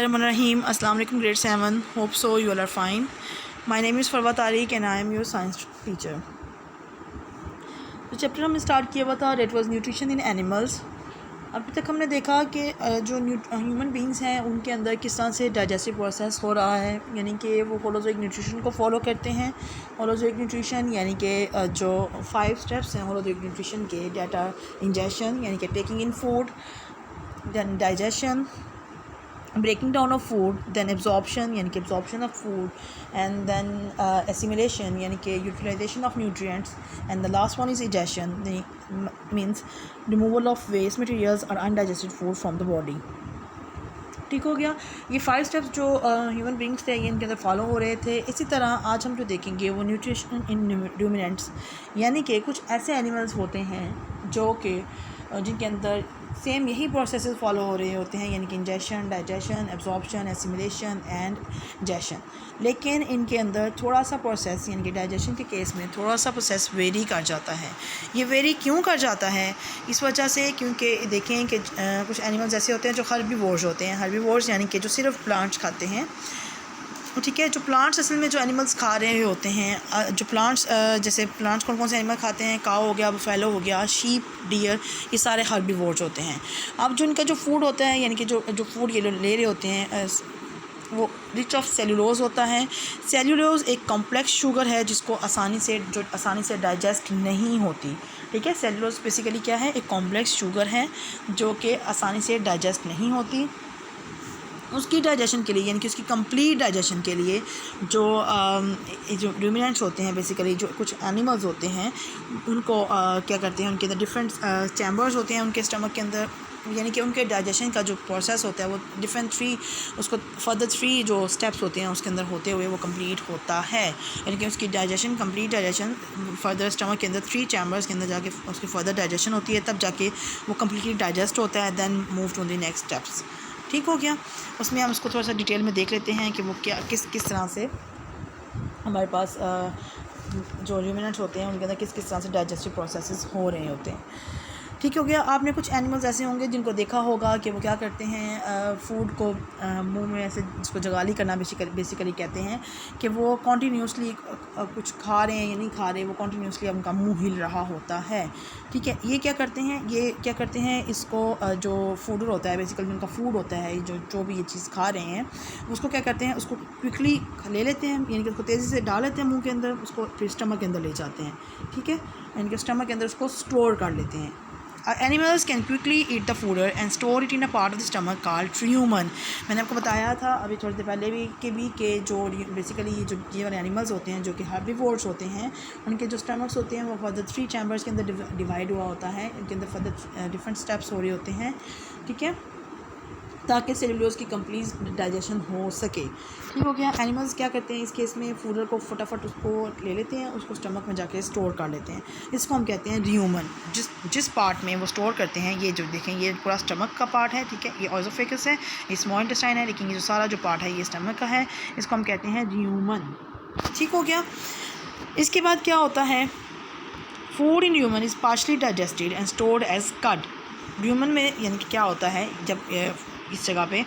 Bismillahirrahmanirrahim. Assalamu alaikum grade 7. Hope so you all are fine. My name is Farwa Tariq and I am your science teacher. तो chapter हमने start किया हुआ था that was nutrition in animals. अभी तक हमने देखा कि जो ह्यूमन बींग्स हैं उनके अंदर किस तरह से डाइजेस्टिव प्रोसेस हो रहा है, यानी कि वो होलोजोइक न्यूट्रिशन को फॉलो करते हैं। होलोजोइक न्यूट्रिशन यानी कि जो 5 स्टेप्स हैं होलोजोइक न्यूट्रिशन के, डेट आर इंजेशन यानी कि taking in food, then digestion, breaking down of food, then absorption यानी कि absorption of food, and then assimilation यानी कि utilization of nutrients, and the last one is digestion, means removal of waste materials or undigested food from the body। ठीक हो गया। ये 5 steps जो human beings थे ये इनके अंदर फॉलो हो रहे थे। इसी तरह आज हम जो देखेंगे वो न्यूट्रिशन इन रूमिनेंट्स यानी कि कुछ ऐसे एनिमल्स होते हैं जो कि जिनके अंदर सेम यही प्रोसेसेस फॉलो हो रहे होते हैं, यानी कि ingestion, digestion, absorption, assimilation and digestion. लेकिन इनके अंदर थोड़ा सा प्रोसेस यानी कि डाइजेशन के केस में थोड़ा सा प्रोसेस वेरी कर जाता है। ये वेरी क्यों कर जाता है? इस वजह से क्योंकि देखें कि कुछ एनिमल्स ऐसे होते हैं जो हर्बीवोर्स होते हैं। हर्बीवोर्स यानी कि जो सिर्फ प्लांट्स खाते हैं, ठीक है। जो प्लांट्स असल में जो एनिमल्स खा रहे होते हैं, जो प्लांट्स जैसे प्लांट्स कौन कौन से एनिमल खाते हैं, काऊ हो गया, बफेलो हो गया, शीप, डियर, ये सारे हर्बीवोर्स होते हैं। अब जो इनका जो फूड होता है यानी कि जो फूड ये ले रहे होते हैं वो रिच ऑफ सेलुलोज होता है। सेलुलोज एक कॉम्प्लेक्स शुगर है जिसको आसानी से डाइजेस्ट नहीं होती, ठीक है। सेलुलोज बेसिकली क्या है? एक कॉम्प्लेक्स शुगर है जो कि आसानी से डाइजेस्ट नहीं होती। उसकी डाइजेशन के लिए यानी कि उसकी कंप्लीट डाइजेशन के लिए जो रूमिनेंट्स होते हैं, बेसिकली जो कुछ एनिमल्स होते हैं उनको क्या करते हैं, उनके अंदर डिफरेंट चैम्बर्स होते हैं उनके स्टमक के अंदर, यानी कि उनके डाइजेशन का जो प्रोसेस होता है वो डिफरेंट फर्दर 3 जो स्टेप्स होते हैं उसके अंदर होते हुए वो कंप्लीट होता है। यानी कि उसकी कंप्लीट डाइजेशन फर्दर स्टमक के अंदर 3 चैम्बर्स के अंदर जाके उसकी फर्दर डाइजेशन होती है, तब जाके वो कम्प्लीटली डाइजेस्ट होता है। Then move to the next steps. ठीक हो गया। उसमें हम उसको थोड़ा सा डिटेल में देख लेते हैं कि वो किस तरह से हमारे पास जो रूमिनेंट्स होते हैं उनके अंदर किस तरह से डाइजेस्टिव प्रोसेसेस हो रहे होते हैं। ठीक हो गया। आपने कुछ एनिमल्स ऐसे होंगे जिनको देखा होगा कि वो क्या करते हैं, फूड को मुंह में ऐसे, जिसको जगाली करना बेसिकली कहते हैं, कि वो कॉन्टीन्यूसली कुछ खा रहे हैं या नहीं खा रहे, वो कॉन्टीन्यूसली उनका मुंह हिल रहा होता है, ठीक है। ये क्या करते हैं इसको जो फूडर होता है, बेसिकली उनका फूड होता है, जो भी ये चीज़ खा रहे हैं उसको क्या करते हैं, उसको क्विकली ले लेते हैं, यानी कि उसको तेज़ी से डाल लेते हैं मुँह के अंदर, उसको फिर स्टमक के अंदर ले जाते हैं, ठीक है। यानी कि स्टमक के अंदर उसको स्टोर कर लेते हैं। Animals can quickly eat the food and store it in a part of the stomach called rumen। मैंने आपको बताया था अभी थोड़ी देर पहले भी कि जो बेसिकली ये वाले एनिमल्स होते हैं जो कि हर्बीवोर्स होते हैं, उनके जो स्टमक्स होते हैं वो फर्दर 3 चैम्बर्स के अंदर डिवाइड हुआ होता है। इनके अंदर फर्दर डिफरेंट स्टेप्स हो रहे होते हैं, ठीक है, ताकि सेलुलोज की कंप्लीट डाइजेशन हो सके। ठीक हो गया। एनिमल्स क्या करते हैं इस केस में, फूडर को फटाफट उसको ले लेते हैं, उसको स्टमक में जाके स्टोर कर लेते हैं। इसको हम कहते हैं रूमेन। जिस पार्ट में वो स्टोर करते हैं, ये जो देखें ये पूरा स्टमक का पार्ट है, ठीक है, ये ऑइज़ोफेगस है, ये स्मॉल इंटेस्टाइन है, लेकिन ये जो सारा जो पार्ट है ये स्टमक का है, इसको हम कहते हैं रूमेन। ठीक हो गया। इसके बाद क्या होता है, food in rumen is partially digested and stored as cud. Rumen में यानी कि क्या होता है, जब इस जगह पे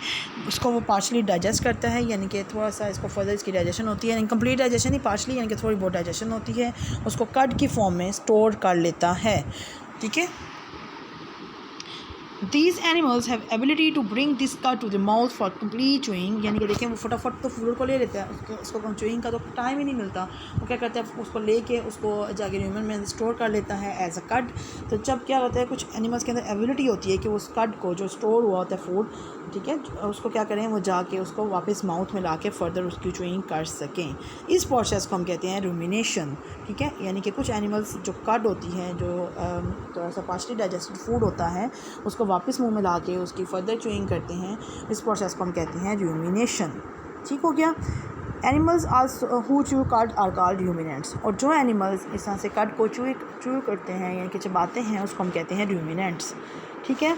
उसको वो पार्शली डाइजेस्ट करता है, यानी कि थोड़ा सा इसको फर्दर इसकी डाइजेशन होती है, इनकम्प्लीट डाइजेशन ही, पार्शली यानी कि थोड़ी बहुत डाइजेशन होती है, उसको कड की फॉर्म में स्टोर कर लेता है, ठीक है। These animals have ability to bring this cud to the mouth for complete chewing। यानी कि देखें वो फटाफट तो फूड को ले लेता है, उसको चूइंग का तो टाइम ही नहीं मिलता। वो क्या करता है, उसको लेके उसको जाके रूमेन में स्टोर कर लेता है एज अ कड। तो जब क्या होता है, कुछ एनिमल्स के अंदर एबिलिटी होती है कि वो उस कड को जो स्टोर हुआ होता है फूड, ठीक है, उसको क्या करें, वो जाके उसको वापस माउथ में ला के फर्दर उसकी चूइंग कर सकें। इस प्रोसेस को हम कहते हैं रूमिनेशन, ठीक है। यानी कि कुछ एनिमल्स जो कड होती है, जो थोड़ा सा पार्शली डाइजेस्टेड फूड होता है, उसको वापस मुंह में ला के उसकी फर्दर चूइंग करते हैं। इस प्रोसेस को हम कहते हैं रूमिनेशन। ठीक हो गया। एनिमल्स आल्सो हु च्यू कड आर कॉल्ड रूमिनेंट्स। और जो एनिमल्स इस तरह से कड को च्यू करते हैं यानी कि चबाते हैं उसको हम कहते हैं रूमिनेंट्स, ठीक है।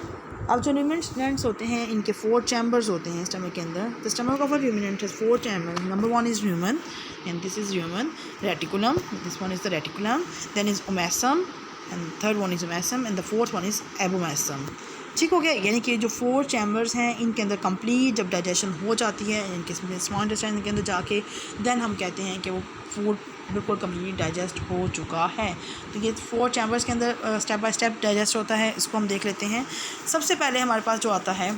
अब जो रूमिनेंट्स होते हैं इनके 4 चैम्बर्स होते हैं स्टमक के अंदर। The stomach of a ruminant has 4 chambers. Number 1 is rumen and this is rumen. Reticulum, this one is the reticulum, then is omasum, and third one is omasum, and the fourth one is abomasum। ठीक हो गया। यानी कि जो 4 chambers हैं इनके अंदर complete जब डाइजेशन हो जाती है इनके स्मॉल इंटेस्टाइन के अंदर जाके, देन हम कहते हैं कि वो फूड बिल्कुल कंप्लीट डाइजेस्ट हो चुका है। तो ये 4 चैम्बर्स के अंदर स्टेप बाय स्टेप डाइजेस्ट होता है, इसको हम देख लेते हैं। सबसे पहले हमारे पास जो आता है,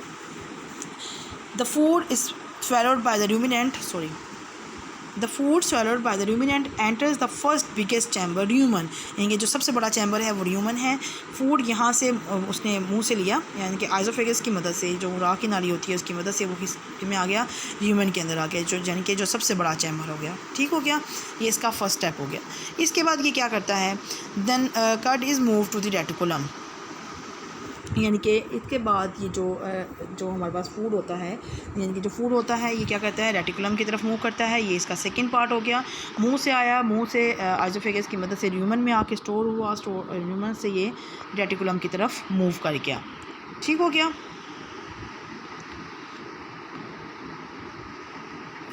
the food is swallowed by the ruminant the food swallowed by the ruminant enters the first biggest chamber, rumen। यानी कि जो सबसे बड़ा चैम्बर है वो rumen है। फूड यहाँ से उसने मुंह से लिया, यानी कि आइजोफेगस की मदद से, जो राह की नाली होती है उसकी मदद से वो किस में आ गया, rumen के अंदर आ गया, जो यानी कि जो सबसे बड़ा चैम्बर हो गया। ठीक हो गया, ये इसका फर्स्ट स्टेप हो गया। इसके बाद ये क्या करता है, then cud is move to the reticulum. यानी कि इसके बाद ये जो हमारे पास फूड होता है, यानी कि जो फूड होता है ये क्या करता है, रेटिकुलम की तरफ मूव करता है। ये इसका सेकंड पार्ट हो गया। मुंह से आया, मुंह से आइजोफेगस की मदद से र्यूमन में आके स्टोर हुआ, र्यूमन से ये रेटिकुलम की तरफ मूव कर गया। ठीक हो गया।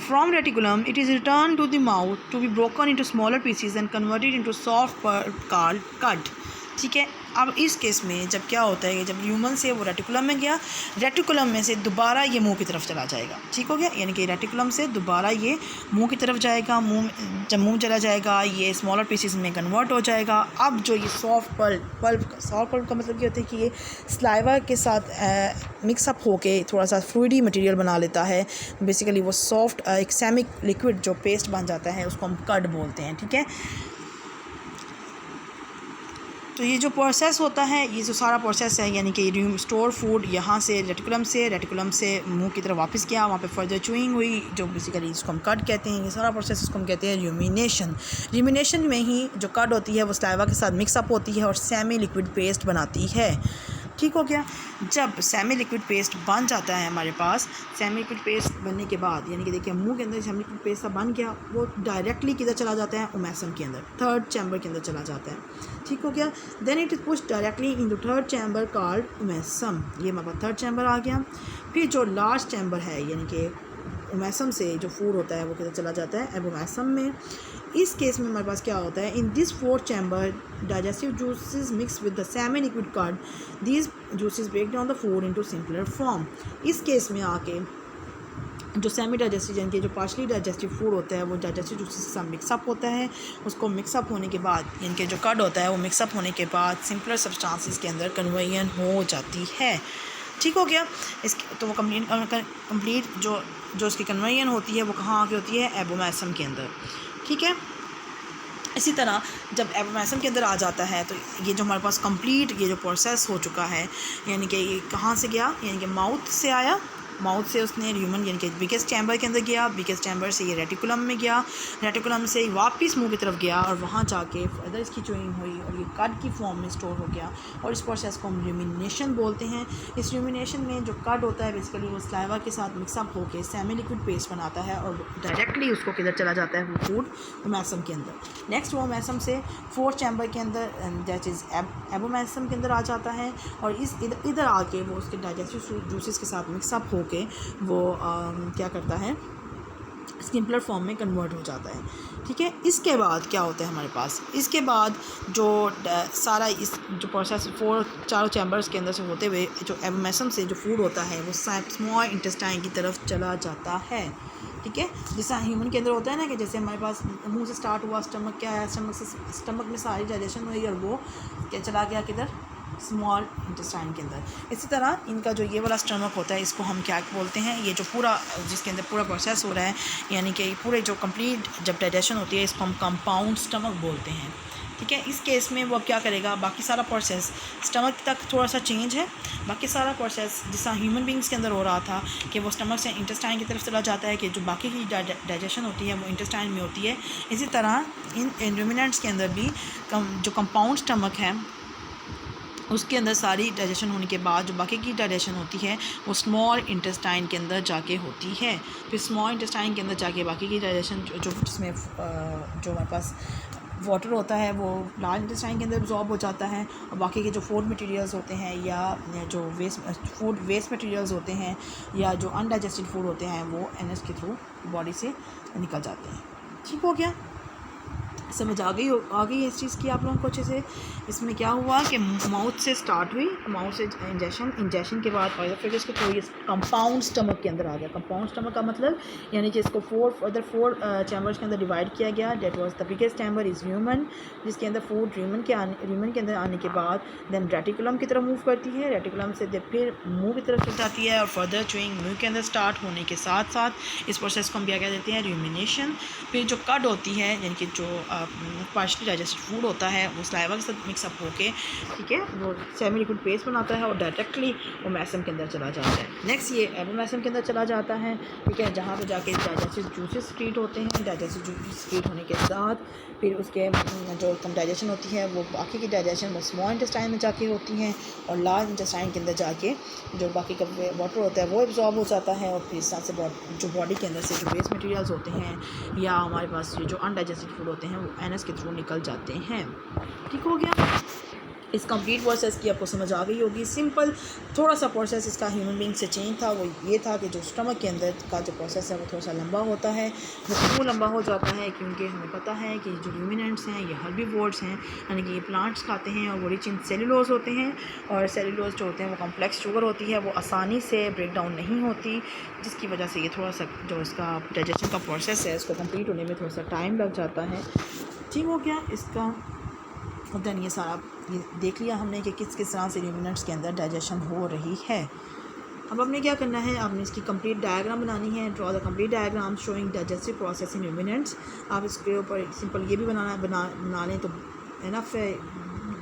From reticulum, it is returned to the mouth to be broken into smaller pieces and converted into soft pulp called cud। ठीक है। अब इस केस में जब क्या होता है कि जब ह्यूमन से वो रेटिकुलम में गया, रेटिकुलम में से दोबारा ये मुंह की तरफ चला जाएगा। ठीक हो गया, यानी कि रेटिकुलम से दोबारा ये मुंह की तरफ जाएगा। जब मुंह चला जाएगा ये स्मॉलर पीसेस में कन्वर्ट हो जाएगा। अब जो ये सॉफ्ट पल्प का मतलब ये होता है कि ये स्लाइवा के साथ मिक्सअप होके थोड़ा सा फ्लूइडी मटेरियल बना लेता है। बेसिकली वो सॉफ्ट एक सेमिक लिक्विड जो पेस्ट बन जाता है उसको हम कर्ड बोलते हैं। ठीक है। तो ये जो प्रोसेस होता है, ये जो सारा प्रोसेस है, यानी कि स्टोर फूड यहाँ से रेटिकुलम से मुंह की तरफ वापस गया, वहाँ पे फर्दर चूइंग हुई, जो बेसिकली इसको हम कट कहते हैं। ये सारा प्रोसेस इसको हम कहते हैं र्यूमिनेशन में ही जो कट होती है वो स्लाइवा के साथ मिक्सअप होती है और सेमी लिक्विड पेस्ट बनाती है। ठीक हो गया। जब सेमी लिक्विड पेस्ट बन जाता है हमारे पास, सेमी लिक्विड पेस्ट बनने के बाद, यानी कि देखिए मुंह के अंदर सेमी लिक्विड पेस्ट सब बन गया, वो डायरेक्टली किधर चला जाता है, ओमेसम के अंदर, थर्ड चैम्बर के अंदर चला जाता है। ठीक हो गया। Then it is push directly in the third chamber called omasum. ये हमारे पास थर्ड चैम्बर आ गया। फिर जो लास्ट चैम्बर है, यानी कि ओमेसम से जो फूड होता है वो किधर चला जाता है, एबोमेसम में। इस केस में हमारे पास क्या होता है, in this fourth chamber digestive juices mix with the semi liquid curd, these juices break down the food into simpler form. इस केस में आके जो सेमी डाइजेस्टिव यानी कि जो पार्शली डाइजेस्टिव फूड होता है वो डाइजेस्टिव जूसेस के साथ मिक्सअप होता है। उसको मिक्सअप होने के बाद, यानी कि जो कर्ड होता है वो मिक्सअप होने के बाद सिंपलर सब्सटेंसेस के अंदर कन्वर्जन हो जाती है। ठीक हो गया। इसके तो वो कंप्लीट जो उसकी कन्वर्जन होती है वो कहाँ आके होती है, एबोमेसम के अंदर। ठीक है। इसी तरह जब एबोमेसम के अंदर आ जाता है तो ये जो हमारे पास कंप्लीट ये जो प्रोसेस हो चुका है, यानी कि ये कहाँ से गया, यानी कि माउथ से आया, माउथ से उसने र्यूमन यानी कि बिगेस्ट चैम्बर के अंदर गया, बिगेस्ट चैम्बर से ये रेटिकुलम में गया, रेटिकुलम से वापस मुंह की तरफ गया और वहाँ जाके फर्दर इसकी च्यूइंग हुई और ये कट की फॉर्म में स्टोर हो गया। और इस प्रोसेस को हम र्यूमिनेशन बोलते हैं। इस र्यूमिनेशन में जो कट होता है बेसिकली वो स्लाइवा के साथ मिक्सअप होकर सेमी लिक्विड पेस्ट बनाता है और डायरेक्टली उसको किधर चला जाता है, वो फूड ओमेसम के अंदर। नेक्स्ट वो ओमेसम से फोर्थ चैम्बर के अंदर दैट इज़ एबोमेसम के अंदर आ जाता है और इस इधर आके वो उसके डाइजेस्टिव जूसेस के साथ मिक्सअप होके वो क्या करता है, सिंपलर फॉर्म में कन्वर्ट हो जाता है। ठीक है। इसके बाद क्या होता है हमारे पास, इसके बाद जो सारा इस जो प्रोसेस चारों चैम्बर्स के अंदर से होते हुए जो एबोमेसम से जो फूड होता है वो स्मॉल इंटेस्टाइन की तरफ चला जाता है। ठीक है। जैसा ह्यूमन के अंदर होता है ना कि जैसे हमारे पास मुंह से स्टार्ट हुआ, स्टमक क्या है, स्टमक में सारी डाइजेशन हुई और वो क्या चला गया किधर, स्मॉल इंटेस्टाइन के अंदर। इसी तरह इनका जो ये वाला स्टमक होता है इसको हम क्या बोलते हैं, ये जो पूरा जिसके अंदर पूरा प्रोसेस हो रहा है, यानी कि पूरे जो कंप्लीट जब डाइजेशन होती है इसको हम कंपाउंड स्टमक बोलते हैं। ठीक है। इस केस में वो अब क्या करेगा, बाकी सारा प्रोसेस स्टमक तक थोड़ा सा चेंज है, बाकी सारा प्रोसेस जैसा ह्यूमन बींग्स के अंदर हो रहा था कि वो स्टमक से इंटेस्टाइन की तरफ चला जाता है, कि जो बाकी की डाइजेशन होती है वो इंटेस्टाइन में होती है। इसी तरह इन रूमिनेंट्स के अंदर भी जो कंपाउंड स्टमक है उसके अंदर सारी डाइजेशन होने के बाद जो बाकी की डाइजेशन होती है वो स्मॉल इंटेस्टाइन के अंदर जाके होती है। फिर स्मॉल इंटेस्टाइन के अंदर जाके बाकी की डाइजेशन जो जिसमें जो हमारे पास वाटर होता है वो लार्ज इंटेस्टाइन के अंदर एब्जॉर्ब हो जाता है और बाकी के जो फूड मटेरियल्स होते हैं या जो वेस्ट मटेरियल्स होते हैं या जो अनडाइजेस्टेड फूड होते हैं वो एनएस के थ्रू बॉडी से निकल जाते हैं। ठीक हो गया। समझ आ गई इस चीज़ की आप लोगों को अच्छे से। इसमें क्या हुआ कि माउथ से स्टार्ट हुई, माउथ से इंजेक्शन के बाद ऑइलोफेगस को थ्रू कंपाउंड स्टमक के अंदर आ गया। कंपाउंड स्टमक का मतलब यानी कि इसको फोर चैम्बर्स के अंदर डिवाइड किया गया। That was the biggest chamber is human, जिसके अंदर फूड ह्यूमन के अंदर आने के बाद देन रेटिकुलम की तरफ मूव करती है। रेटिकुलम से फिर मुंह की तरफ चल जाती है और फर्दर च्यूइंग मुंह के अंदर स्टार्ट होने के साथ साथ इस प्रोसेस को हम क्या कहते हैं, रूमिनेशन। फिर जो कड होती है यानी कि जो पार्शली डाइजेस्टेड फूड होता है वो स्लाइवा के साथ मिक्सअप होके, ठीक है, वो सेमी लिक्विड पेस्ट बनाता है और डायरेक्टली वो मैसम के अंदर चला जाता है। नेक्स्ट ये एबोमैसम के अंदर चला जाता है, ठीक है, जहाँ पे जाके डाइजेस्टिव जूसेस क्रिएट होते हैं। डाइजेस्टिव जूसेस क्रिएट होने के साथ फिर उसके जो डाइजेशन होती है वो बाकी की डाइजेशन वो स्मॉल इंटेस्टाइन में जाके होती हैं और लार्ज इंटेस्टाइन के अंदर जाके जो बाकी का वाटर होता है वो एब्जॉर्ब हो जाता है और फिर साथ से जो बॉडी के अंदर से जो वेस्ट मटेरियल्स होते हैं या हमारे पास ये जो अनडाइजेस्टेड फूड होते हैं वो एनएस के थ्रू निकल जाते हैं। ठीक हो गया। इस कंप्लीट प्रोसेस की आपको समझ आ गई होगी। सिंपल थोड़ा सा प्रोसेस इसका ह्यूमन बींग से चेंज था, वो ये था कि जो स्टमक के अंदर का जो प्रोसेस है वो थोड़ा सा लंबा होता है। वो क्यों लंबा हो जाता है, क्योंकि हमें पता है कि जो र्यूमिनेंट्स हैं ये हर्बीवोर्स हैं, यानी कि ये प्लांट्स खाते हैं और वो रिच इन सेलुलोज होते हैं। और सेलुलोज जो होते हैं वो कॉम्प्लेक्स शुगर होती है, वो आसानी से ब्रेक डाउन नहीं होती, जिसकी वजह से ये थोड़ा सा जो इसका डाइजेशन का प्रोसेस है इसको कम्प्लीट होने में थोड़ा सा टाइम लग जाता है। ठीक हो गया इसका। देन ये सारा ये देख लिया हमने कि किस किस तरह से रूमिनेंट्स के अंदर डाइजेशन हो रही है। अब आपने क्या करना है, आपने इसकी कंप्लीट डायग्राम बनानी है। Draw the complete diagram showing digestive process in ruminants. आप इसके ऊपर सिंपल ये भी बना लें तो इनफ है,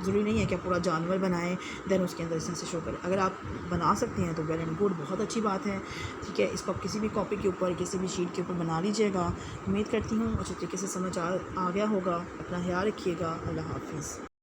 ज़रूरी नहीं है कि आप पूरा जानवर बनाएं देन उसके अंदर इस तरह से शो करें। अगर आप बना सकते हैं तो वेल एंड गुड, बहुत अच्छी बात है, ठीक है। इसको आप किसी भी कॉपी के ऊपर किसी भी शीट के ऊपर बना लीजिएगा। उम्मीद करती हूँ अच्छे तरीके से समझ आ गया होगा। अपना ख्याल रखिएगा। अल्लाह हाफिज़।